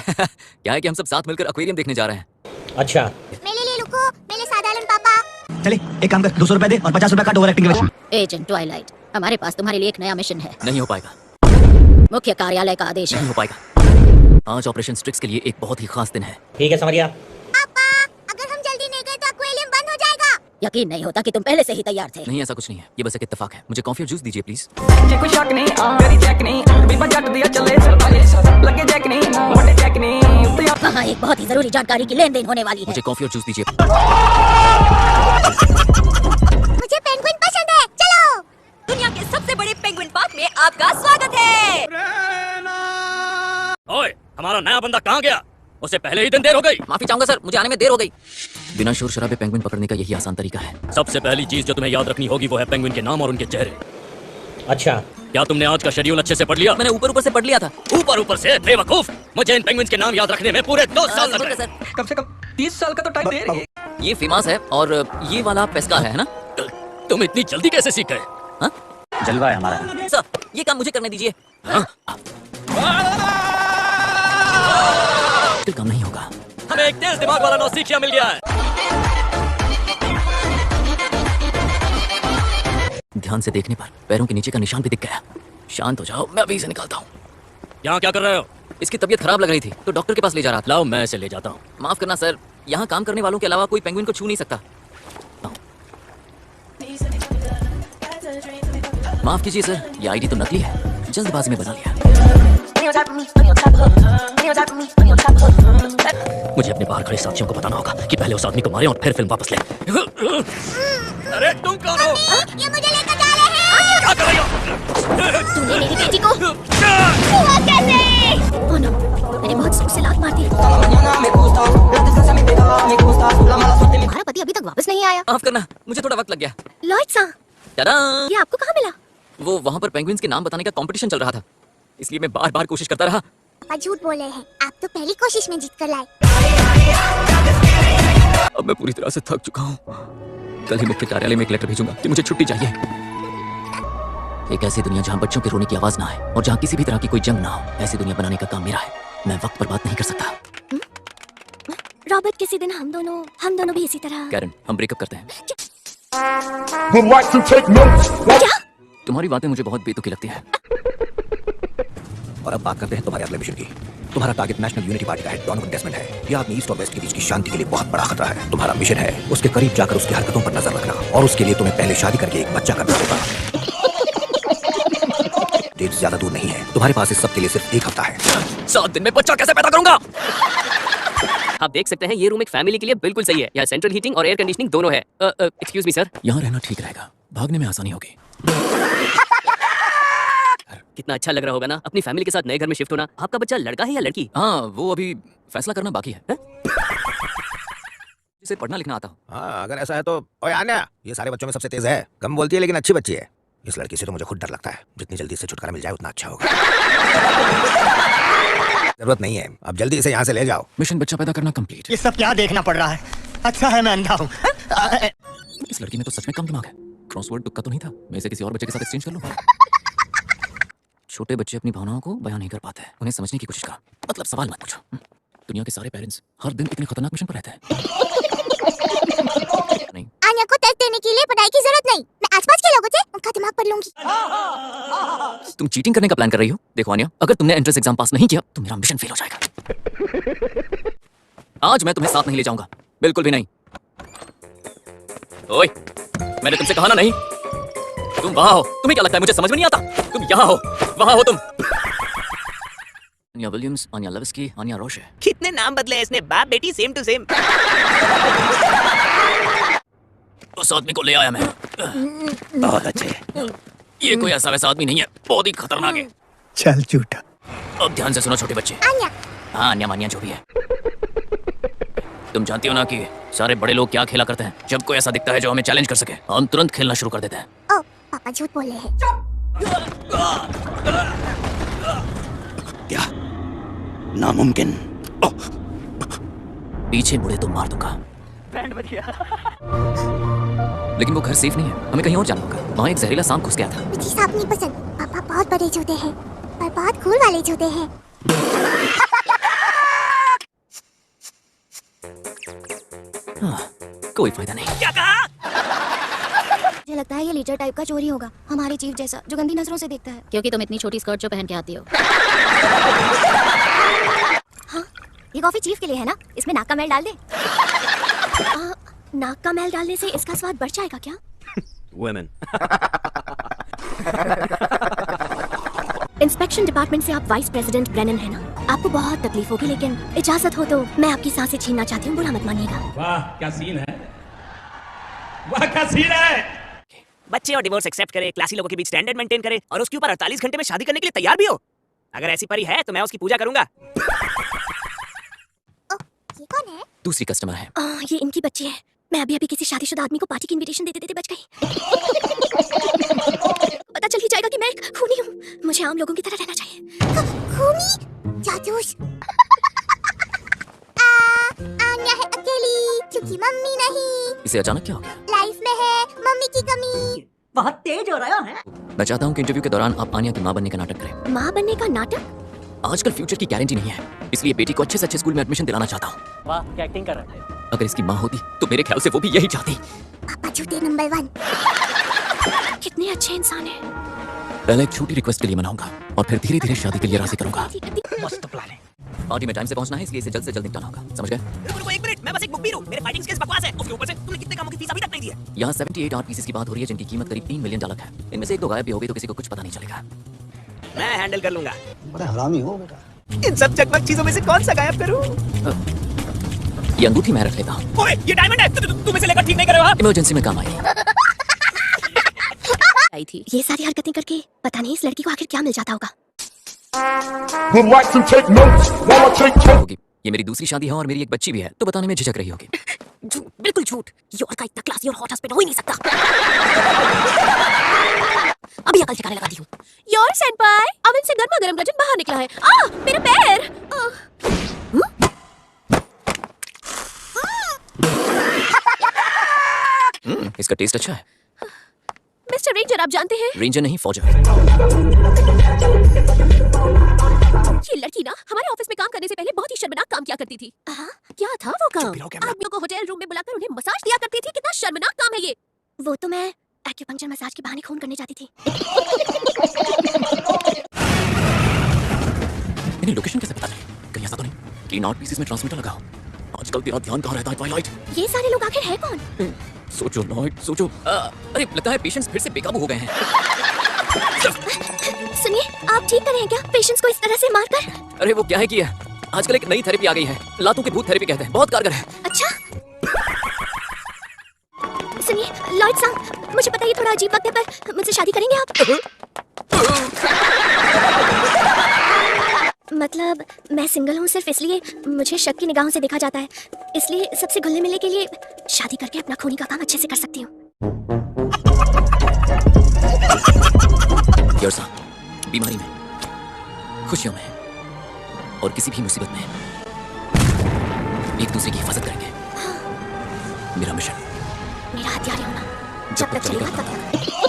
क्या है कि हम सब साथ मिलकर एक्वेरियम देखने जा रहे हैं। अच्छा, मेरे लिए रुको, मेरे साधारण पापा। चले एक काम कर, 200 रुपए दे और 50 रुपए काट ओवर एक्टिंग के वजह। एजेंट ट्वाइलाइट, हमारे पास तुम्हारे लिए एक नया मिशन है। नहीं हो पाएगा। मुख्य कार्यालय का आदेश है। नहीं हो पाएगा। आज ऑपरेशन स्ट्रिक्स के लिए एक बहुत ही खास दिन है। ठीक है, समझ गया। पापा, अगर हम जल्दी नहीं गए तो एक्वेरियम बंद हो जाएगा। यकीन नहीं होता कि तुम पहले से ही तैयार थे। नहीं, ऐसा कुछ नहीं है, ये बस एक इत्तेफाक है। मुझे कॉफी और जूस दीजिए प्लीज। कोई शक नहीं, मेरी चेक नहीं, बीबा जट दिया चले लगे चेक नहीं, बड़े चेक नहीं। वहाँ एक बहुत ही जरूरी जानकारी की लेन देन होने वाली है। मुझे कॉफी और जूस दीजिए। मुझे पेंगुइन पसंद है, चलो। दुनिया के सबसे बड़े पेंगुइन पार्क में आपका स्वागत है। ओए, हमारा नया बंदा कहाँ गया? उसे पहले ही दिन देर हो गई। माफी चाहूंगा सर, मुझे आने में देर हो गई। बिना शोर शराबे पेंगुइन पकड़ने का यही आसान तरीका है। सबसे पहली चीज जो तुम्हें याद रखनी होगी वो है पेंगुइन के नाम और उनके चेहरे। अच्छा, क्या तुमने आज का शेड्यूल अच्छे से पढ़ लिया? मैंने ऊपर से पढ़ लिया था। ऊपर से बेवकूफ, मुझे इन पेंगुइन्स के नाम याद रखने में पूरे 2 साल लग गए। कम से कम 30 साल का तो टाइम दे रही है। ये फेमस है और ये वाला पेस्का है ना? तुम इतनी जल्दी कैसे सीख गए? हाँ? जलवा है हमारा। सर, ये काम मुझे करने दीजिए। हाँ? काम नहीं होगा। हमें एक तेज दिमाग वाला नौसिखिया मिल गया है। ध्यान से देखने पर पैरों के नीचे का निशान भी दिख गया। शांत हो जाओ, मैं अभी इसे निकालता हूँ। यहाँ क्या कर रहे हो? इसकी तबीयत खराब लग रही थी तो डॉक्टर के पास ले जा रहा था। लाओ, मैं इसे ले जाता हूँ। माफ करना सर, यहाँ काम करने वालों के अलावा कोई पेंगुइन को छू नहीं सकता। माफ कीजिए सर, ये आईडी तो नकली है, जल्दबाजी में बना लिया। मुझे अपने बाहर खड़े साथियों को बताना होगा कि पहले उस आदमी को मारे और फिर फिल्म वापस ले। अरे तुम कौन हो? ये मुझे लेकर जा रहे हैं। क्या कर रही हो? तूने मेरी बेटी को हुआ कैसे? ओह नो, मैंने बहुत जोर से लात मार दी। तुम्हारा पति अभी तक वापस नहीं आया। माफ करना, मुझे थोड़ा वक्त लग गया। लॉयड सा, टाडा! ये आपको कहाँ मिला? वो वहाँ पर पेंगुइन्स के नाम बताने का कंपटीशन चल रहा था, इसलिए मैं बार-बार कोशिश करता रहा। पापा झूठ बोल रहे हैं, आप तो पहली कोशिश में जीत कर लाए। अब मैं पूरी तरह से थक चुका हूँ। कल ही मुख्य कार्यालय में एक लेटर भेजूंगा कि मुझे छुट्टी चाहिए। एक ऐसी दुनिया जहाँ बच्चों के रोने की आवाज ना आए और जहाँ किसी भी तरह की कोई जंग ना हो, ऐसी दुनिया बनाने का काम मेरा है। मैं वक्त पर बात नहीं कर सकता। रॉबर्ट, किसी दिन हम दोनों भी इसी तरह। कैरन, हम ब्रेकअप करते हैं। क्या? तुम्हारी बातें मुझे बहुत बेतुकी लगती है। और अब बात करते हैं तुम्हारे अगले मिशन की। तुम्हारा टारगेट नेशनल यूनिटी पार्टी का हेड डोनोवन डेसमंड है। ये आदमी ईस्ट और वेस्ट के बीच की शांति के लिए बहुत बड़ा खतरा है। तुम्हारा मिशन है उसके करीब जाकर उसकी हरकतों पर नजर रखना, और उसके लिए तुम्हें पहले शादी करके एक बच्चा करना होगा। डेट ज्यादा दूर नहीं है, तुम्हारे पास इस सब के लिए सिर्फ 1 हफ्ता है। 7 दिन में बच्चा कैसे पैदा करूंगा? आप देख सकते हैं ये रूम एक फैमिली के लिए बिल्कुल सही है। यहाँ सेंट्रल हीटिंग और एयर कंडीशनिंग दोनों है। एक्सक्यूज मी सर, यहाँ रहना ठीक रहेगा, भागने में आसानी होगी। कितना अच्छा लग रहा होगा ना अपनी फैमिली के साथ नए घर में शिफ्ट होना। आपका बच्चा लड़का है या लड़की? हाँ, वो अभी फैसला करना बाकी है। जिसे पढ़ना लिखना आता हो। हाँ, अगर ऐसा है तो ओए आन्या, ये सारे बच्चों में सबसे तेज है। कम बोलती है लेकिन अच्छी बच्ची है। इस लड़की से तो मुझे खुद डर लगता है। जितनी जल्दी इससे छुटकारा मिल जाए उतना अच्छा होगा। जरूरत नहीं है, अब जल्दी इसे यहाँ से ले जाओ। मिशन बच्चा पैदा करना कंप्लीट। ये सब क्या देखना पड़ रहा है? अच्छा है मैं अंधा हूँ। इस लड़की में तो सच में कम दिमाग है। क्रॉसवर्ड तुक्का तो नहीं था। मैं इसे किसी और बच्चे के साथ एक्सचेंज कर लूंगा। छोटे बच्चे अपनी भावनाओं को बयां नहीं कर पाते, उन्हें समझने की कोशिश करो। मतलब सवाल मत पूछो। दुनिया के सारे पेरेंट्स हर दिन इतने खतरनाक मिशन पर रहते हैं। नहीं, आन्या को टेस्ट देने के लिए पढ़ाई की जरूरत नहीं। मैं आसपास के लोगों से उनका दिमाग पढ़ लूंगी। तुम चीटिंग करने का प्लान कर रही हो? देखो आन्या, अगर तुमने एंट्रेंस एग्जाम पास नहीं किया तो मेरा मिशन फेल हो जाएगा। आज मैं तुम्हें साथ नहीं ले जाऊंगा, बिल्कुल भी नहीं। ओए, मैंने तुमसे कहा ना नहीं। तुम वहाँ हो। तुम्हें क्या लगता है मुझे समझ में नहीं आता? तुम यहाँ हो, वहाँ हो तुम। Anya Williams, Anya Levitsky, Anya रोशे। कितने नाम बदले इसने, बाप बेटी सेम टू सेम। उस आदमी को ले आया मैं। बहुत अच्छे। ये कोई ऐसा वैसा आदमी नहीं है, बहुत ही खतरनाक है। चल झूठा। अब ध्यान से सुनो छोटे बच्चे। आन्या। हाँ, आन्या मान्या जो भी है। तुम जानती हो ना कि सारे बड़े लोग क्या खेला करते हैं? जब कोई ऐसा दिखता है जो हमें चैलेंज कर सके, हम तुरंत खेलना शुरू कर देते हैं। ओ, पापा झूठ बोल रहे हैं। क्या? नामुमकिन। पीछे मुड़े तो मार दूंगा। लेकिन वो घर सेफ नहीं है, हमें कहीं और जाना होगा। वहाँ एक जहरीला सांप घुस गया था। मुझे सांप नहीं पसंद। पापा बहुत बड़े जूते हैं और बहुत खून वाले जूते हैं। कोई फायदा नहीं। मुझे लगता है ये लीडर टाइप का चोरी होगा, हमारे चीफ जैसा जो गंदी नजरों से देखता है। क्योंकि तुम इतनी छोटी स्कर्ट जो पहन के आती हो। हाँ, ये कॉफी चीफ के लिए है ना? इसमें नाक का मैल डाल दे। नाक का मैल डालने से इसका स्वाद बढ़ जाएगा क्या? वुमेन। इंस्पेक्शन डिपार्टमेंट से आप वाइस प्रेसिडेंट ब्रेनन है ना? आपको बहुत तकलीफ होगी, लेकिन इजाजत हो तो मैं आपकी सांसें छीनना चाहती हूँ, बुरा मत मानिएगा। वाह क्या सीन है, वाह क्या सीन है। बच्चे और डिवोर्स एक्सेप्ट करे, क्लासी लोगों के बीच स्टैंडर्ड मेंटेन करे और उसके ऊपर 48 घंटे में शादी करने के लिए तैयार भी हो। अगर ऐसी परी है तो मैं उसकी पूजा करूंगा। ये कौन है? दूसरी कस्टमर है। ये इनकी बच्ची है। मैं अभी किसी शादीशुदा आदमी को पार्टी की इनविटेशन देते देते बच गई। पता चल ही जाएगा कि मैं एक खूनी हूँ। मुझे आम लोगों की तरह रहना चाहिए। खूनी? जासूस? आन्या है अकेली क्योंकि मम्मी नहीं। इसे अचानक क्या हो गया? लाइफ में है मम्मी की कमी। बहुत तेज हो रहा है। मैं चाहता हूँ कि इंटरव्यू के दौरान आप आन्या की माँ बनने का नाटक करें। माँ बनने का नाटक? आजकल फ्यूचर की गारंटी नहीं है, इसलिए बेटी को अच्छे से अच्छे स्कूल में एडमिशन दिलाना चाहता हूँ। वाह क्या एक्टिंग कर रहा है। अगर इसकी माँ होती तो मेरे ख्याल से वो भी यही चाहती। पापा झूठे नंबर 1। कितने अच्छे इंसान हैं। पहले एक छोटी रिक्वेस्ट के लिए मनाऊंगा और फिर धीरे धीरे शादी के लिए राजी करूंगा। मस्त प्लान है। पार्टी में टाइम से पहुंचना है, इसलिए इसे जल्द से जल्द निपटाना होगा, समझ गए? रुको एक मिनट, मैं बस एक बुक पी रहा हूं। मेरे फाइटिंग स्किल्स बकवास है, उसके ऊपर से तुमने कितने कामों की फीस अभी तक नहीं दी है। यहाँ 78 आर्ट पीसेस की बात हो रही है जिनकी कीमत करीब $3 मिलियन है। इनमें से एक दो गायब भी हो गई तो किसी को कुछ पता नहीं चलेगा। मैं हैंडल कर लूंगा। बड़ा हरामी हो बेटा। इन सब चकमक चीजों में से कौन सा गायब करूं? ये अंगूठी मैं रख लेता हूँ। ओए ये डायमंड है, तुम इसे लेकर ठीक नहीं कर रहे हो। इमरजेंसी में काम आएगी। आई थी। ये सारी हरकतें करके पता नहीं इस लड़की को आखिर क्या मिल जाता होगा। होगी। ये मेरी दूसरी शादी है और मेरी एक बच्ची भी है, तो बताने में झिझक रही होगी। झूठ, बिल्कुल झूठ। योर का इतना क्लासी और हॉट हस्बैंड हो ही नहीं सकता। अभी अकल ठिकाने लगाती हूँ। योर सेनपाई, ओवन से गर्मा गर्म गजन बाहर निकला है। मेरे पैर। इसका टेस्ट अच्छा है। मिस्टर रेंजर, आप जानते हैं रेंजर नहीं, फौजर। ये लड़की ना हमारे ऑफिस में काम करने से पहले बहुत ही शर्मनाक काम किया करती थी। क्या था वो काम? आदमियों को होटल रूम में बुलाकर उन्हें मसाज दिया करती थी। कितना शर्मनाक काम है ये। वो तो मैं एक्यूपंक्चर मसाज के बहाने खून करने जाती थी। इन्हें लोकेशन कैसे पता चली? कहीं ऐसा तो नहीं कि इन आर्ट पीसेस में ट्रांसमीटर लगा हो? आजकल तेरा ध्यान कहाँ रहता है ट्वाइलाइट? ये सारे लोग आखिर है कौन? सोचो लॉयड, सोचो। अरे लगता है पेशेंट्स फिर से बेकाबू हो गए हैं। सुनिए, आप ठीक कर रहे हैं क्या पेशेंट्स को इस तरह से मारकर? अरे वो क्या है कि आजकल एक नई थेरेपी आ गई है, लातों की भूत थेरेपी कहते हैं, बहुत कारगर है। अच्छा। सुनिए लॉयड साहब, मुझे पता है ये थोड़ा अजीब वक्त है, पर मुझसे शादी करेंगे आप? मतलब मैं सिंगल हूँ सिर्फ इसलिए मुझे शक की निगाहों से देखा जाता है, इसलिए सबसे घुलने मिलने के लिए शादी करके अपना खूनी का काम अच्छे से कर सकती हूँ। यार साहब, बीमारी में, खुशियों में और किसी भी मुसीबत में एक दूसरे की हिफाजत करेंगे। मेरा मिशन, मेरा हथियार होना जब तक चलेगा तब तक।